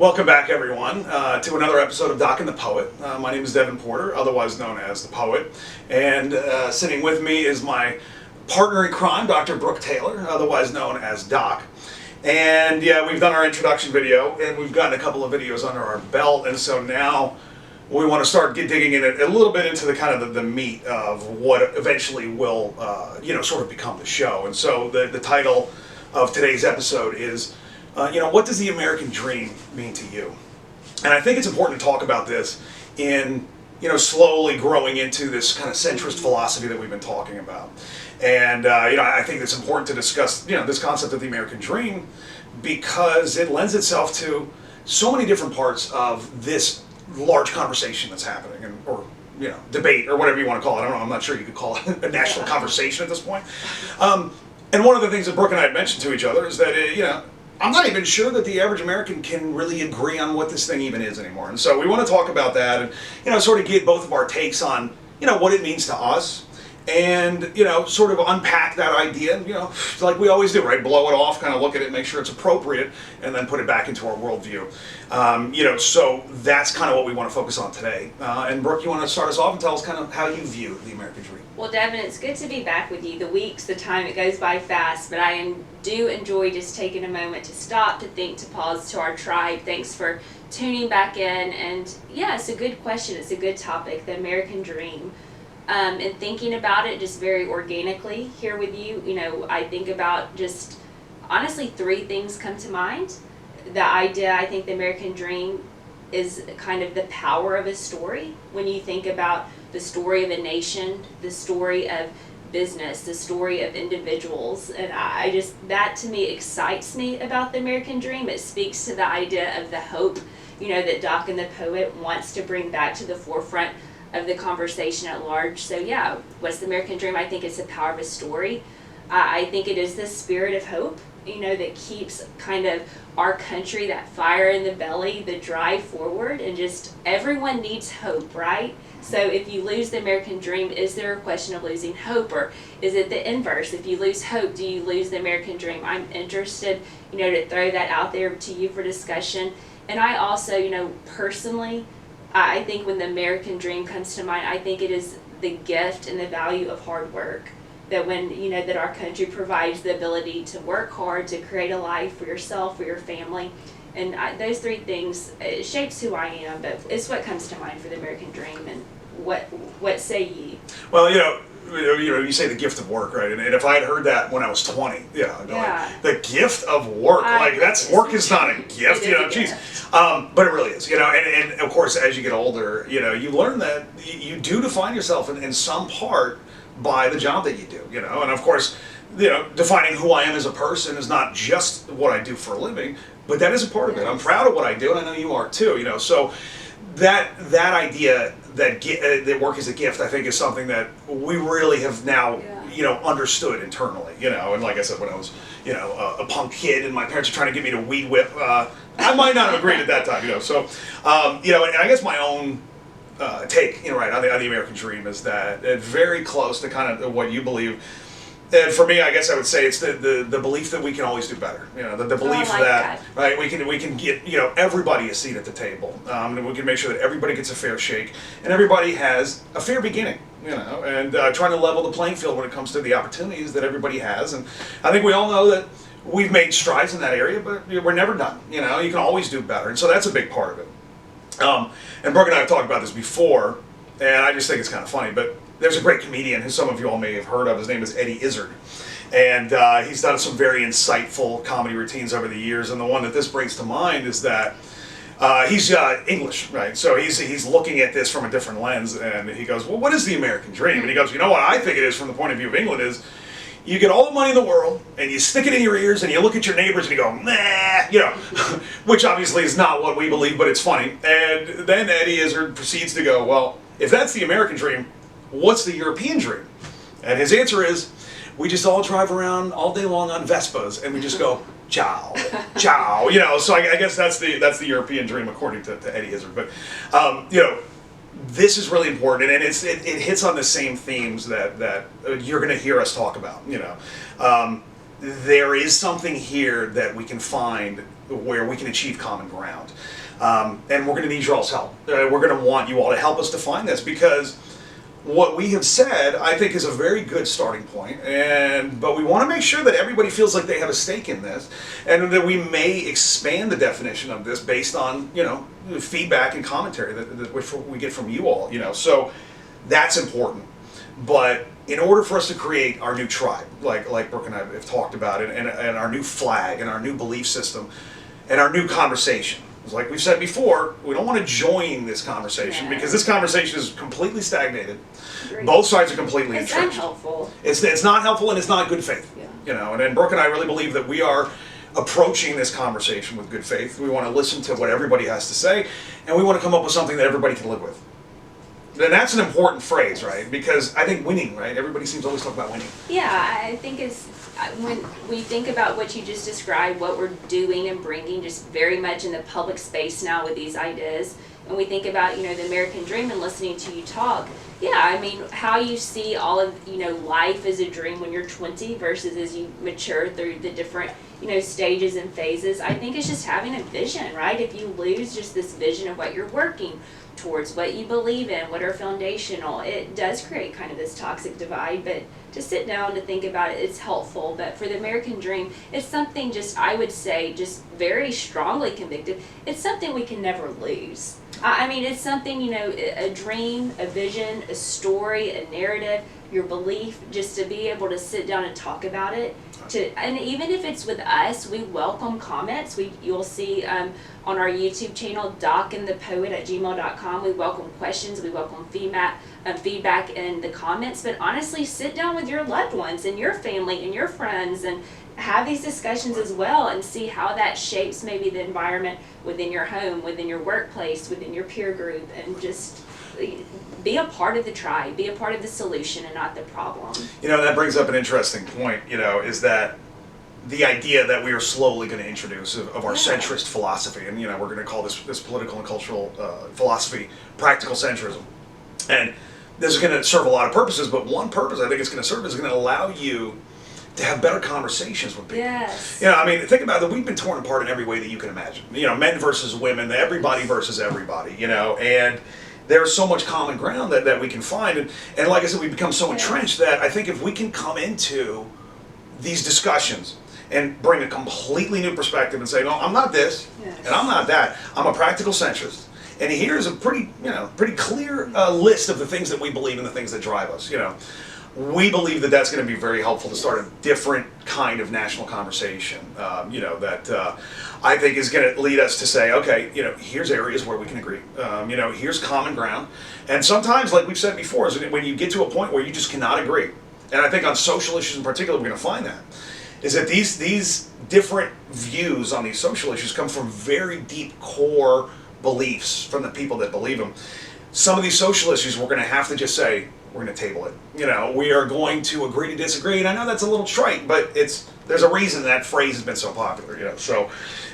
Welcome back, everyone, to another episode of Doc and the Poet. My name is Devin Porter, otherwise known as the Poet, and sitting with me is my partner in crime, Dr. Brooke Taylor, otherwise known as Doc. And yeah, we've done our introduction video, and we've gotten a couple of videos under our belt, and so now we want to start digging in a little bit into the kind of the meat of what eventually will, sort of become the show. And so the title of today's episode is, what does the American dream mean to you? And I think it's important to talk about this in, slowly growing into this kind of centrist philosophy that we've been talking about. And, I think it's important to discuss, this concept of the American dream because it lends itself to so many different parts of this large conversation that's happening, or debate, or whatever you want to call it. I don't know, I'm not sure you could call it a national conversation at this point. And one of the things that Brooke and I had mentioned to each other is that, I'm not even sure that the average American can really agree on what this thing even is anymore. And so we want to talk about that and, sort of get both of our takes on, what it means to us and, sort of unpack that idea and, like we always do, right? Blow it off, kind of look at it, make sure it's appropriate, and then put it back into our worldview. So that's kind of what we want to focus on today. And Brooke, you want to start us off and tell us kind of how you view the American dream? Well, Devin, it's good to be back with you. The weeks, the time, it goes by fast, but I do enjoy just taking a moment to stop, to think, to pause, to our tribe. Thanks for tuning back in. And yeah, it's a good question. It's a good topic, the American dream. And thinking about it just very organically here with you, I think about just, honestly, three things come to mind. The idea, I think the American dream is kind of the power of a story. When you think about the story of a nation, the story of business, the story of individuals, and that to me excites me about the American dream. It speaks to the idea of the hope, that Doc and the Poet wants to bring back to the forefront of the conversation at large. So yeah, what's the American dream? I think it's the power of a story. I think it is the spirit of hope, that keeps kind of our country, that fire in the belly, the drive forward, and just everyone needs hope, right? So if you lose the American dream, is there a question of losing hope, or is it the inverse? If you lose hope, do you lose the American dream? I'm interested, to throw that out there to you for discussion. And I also, personally, I think when the American dream comes to mind, I think it is the gift and the value of hard work. That when, that our country provides the ability to work hard, to create a life for yourself, for your family. And those three things, it shapes who I am, but it's what comes to mind for the American dream. And what say ye? Well, you say the gift of work, right? And if I had heard that when I was 20, like, the gift of work, work is not a gift, geez. But it really is, and of course, as you get older, you learn that you do define yourself in some part by the job that you do, and of course, defining who I am as a person is not just what I do for a living, but that is a part of it. I'm proud of what I do, and I know you are too, so that idea that work is a gift, I think, is something that we really have now, understood internally, and like I said, when I was, a punk kid and my parents were trying to get me to weed whip, I might not have agreed at that time, so, and I guess my own take, right, on the American dream is that it's very close to kind of what you believe. And for me, I guess I would say it's the belief that we can always do better. The belief that right, we can get everybody a seat at the table, and we can make sure that everybody gets a fair shake and everybody has a fair beginning. And trying to level the playing field when it comes to the opportunities that everybody has. And I think we all know that we've made strides in that area, but we're never done. You can always do better, and so that's a big part of it. And Brooke and I have talked about this before, and I just think it's kind of funny, but there's a great comedian who some of you all may have heard of. His name is Eddie Izzard. And he's done some very insightful comedy routines over the years, and the one that this brings to mind is that he's English, right? So he's looking at this from a different lens, and he goes, well, what is the American dream? And he goes, what I think it is from the point of view of England is, you get all the money in the world, and you stick it in your ears, and you look at your neighbors, and you go, nah, which obviously is not what we believe, but it's funny. And then Eddie Izzard proceeds to go, well, if that's the American dream, what's the European dream? And his answer is, we just all drive around all day long on Vespas, and we just go, ciao, ciao, so I guess that's the European dream according to Eddie Izzard. But, this is really important, and it hits on the same themes that you're going to hear us talk about. There is something here that we can find where we can achieve common ground. And we're going to need your all's help. We're going to want you all to help us define this, because what we have said, I think, is a very good starting point, but we want to make sure that everybody feels like they have a stake in this, and that we may expand the definition of this based on, feedback and commentary that we get from you all, so that's important. But in order for us to create our new tribe, like Brooke and I have talked about, and our new flag, and our new belief system, and our new conversation, like we've said before, we don't want to join this conversation, because this conversation is completely stagnated. Agreed. Both sides are completely It's entrenched. unhelpful. It's not helpful, and it's not good faith. Yeah. And then Brooke and I really believe that we are approaching this conversation with good faith. We want to listen to what everybody has to say, and we want to come up with something that everybody can live with. And that's an important phrase, right? Because I think winning, right? Everybody seems to always talk about winning. Yeah, I think it's when we think about what you just described, what we're doing and bringing just very much in the public space now with these ideas, and we think about, the American dream and listening to you talk. Yeah, I mean, how you see all of, life as a dream when you're 20 versus as you mature through the different, stages and phases. I think it's just having a vision, right? If you lose just this vision of what you're working towards, what you believe in, what are foundational, it does create kind of this toxic divide. But to sit down to think about it, it's helpful. But for the American dream, it's something I would say, just very strongly convicted, it's something we can never lose. I mean, it's something, a dream, a vision, a story, a narrative, your belief, just to be able to sit down and talk about it. And even if it's with us, we welcome comments. You'll see on our YouTube channel, docandthepoet@gmail.com. We welcome questions. We welcome feedback in the comments. But honestly, sit down with your loved ones and your family and your friends and have these discussions as well, and see how that shapes maybe the environment within your home, within your workplace, within your peer group, and just be a part of the tribe, be a part of the solution and not the problem. That brings up an interesting point, is that the idea that we are slowly going to introduce of our centrist philosophy, and we're going to call this political and cultural philosophy practical centrism. And this is going to serve a lot of purposes, but one purpose I think it's going to serve is going to allow you to have better conversations with people. Yes. I mean, think about it, we've been torn apart in every way that you can imagine. Men versus women, everybody versus everybody, and there's so much common ground that we can find. And like I said, we've become so entrenched that I think if we can come into these discussions and bring a completely new perspective and say, no, I'm not this, and I'm not that. I'm a practical centrist. And here's a pretty clear list of the things that we believe and the things that drive us, We believe that that's going to be very helpful to start a different kind of national conversation, that I think is going to lead us to say, okay, here's areas where we can agree. Here's common ground. And sometimes, like we've said before, is when you get to a point where you just cannot agree, and I think on social issues in particular, we're going to find that, is that these different views on these social issues come from very deep core beliefs from the people that believe them. Some of these social issues, we're going to have to just say, we're going to table it. We are going to agree to disagree. And I know that's a little trite, but there's a reason that phrase has been so popular. So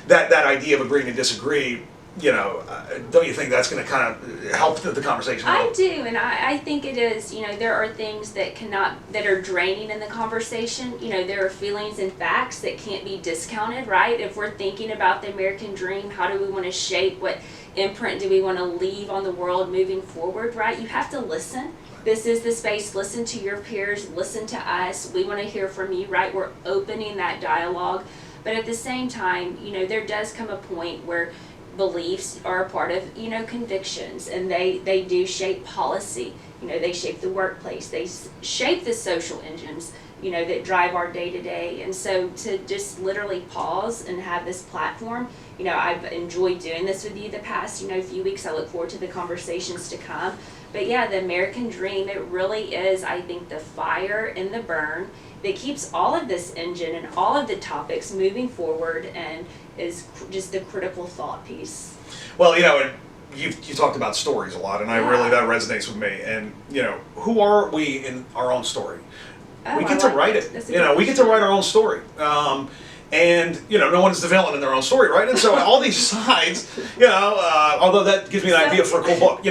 that idea of agreeing to disagree, don't you think that's going to kind of help the conversation? I do, and I think it is. There are things that are draining in the conversation. There are feelings and facts that can't be discounted, right? If we're thinking about the American dream, how do we want to shape, what imprint do we want to leave on the world moving forward, right? You have to listen. This is the space. Listen to your peers. Listen to us. We want to hear from you, right? We're opening that dialogue. But at the same time, there does come a point where beliefs are a part of, convictions, and they do shape policy. They shape the workplace. They shape the social engines, that drive our day to day. And so to just literally pause and have this platform, I've enjoyed doing this with you the past, few weeks. I look forward to the conversations to come. But yeah, the American dream, it really is, I think, the fire and the burn that keeps all of this engine and all of the topics moving forward, and is just the critical thought piece. Well, you talked about stories a lot, and that resonates with me. And who are we in our own story? We get to write it. We get to write our own story. And no one is the villain in their own story, right? And so all these sides, although that gives me an idea for a cool book,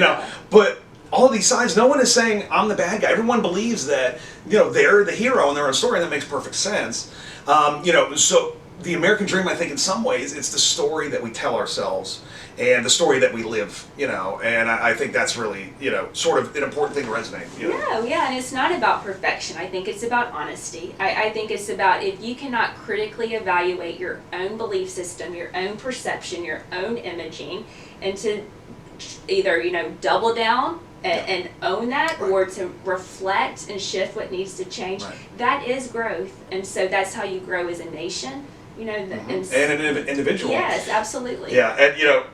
but all of these sides, no one is saying I'm the bad guy. Everyone believes that they're the hero in their own story, and that makes perfect sense. So the American dream, I think, in some ways, it's the story that we tell ourselves and the story that we live, you know, and I think that's really, you know, sort of an important thing to resonate. You know? No, yeah, and it's not about perfection. I think it's about honesty. I think it's about if you cannot critically evaluate your own belief system, your own perception, your own imaging, and to either, you know, double down and own that, right. or to reflect and shift what needs to change, right. that is growth. And so that's how you grow as a nation, you know, Mm-hmm. and an individual. Yes, absolutely. Yeah, and you know,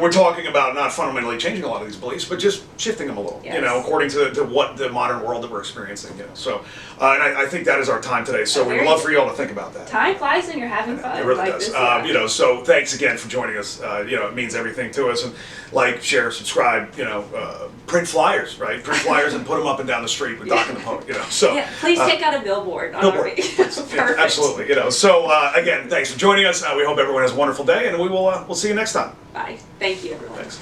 we're talking about not fundamentally changing a lot of these beliefs, but just shifting them a little, Yes. you know, according to what the modern world that we're experiencing, you know. So, and I think that is our time today. So we would love for you all to think about that. Time flies when you're having fun. It really like does. This, You know, so thanks again for joining us. You know, it means everything to us. And like, share, subscribe. You know, print flyers, right? Print flyers and put them up and down the street with Doc and the Punk. You know, so yeah, please take out a billboard on billboard. our Perfect. Perfect. Absolutely. You know, so again, thanks for joining us. We hope everyone has a wonderful day, and we'll see you next time. Bye. Thank you, everyone. Thanks.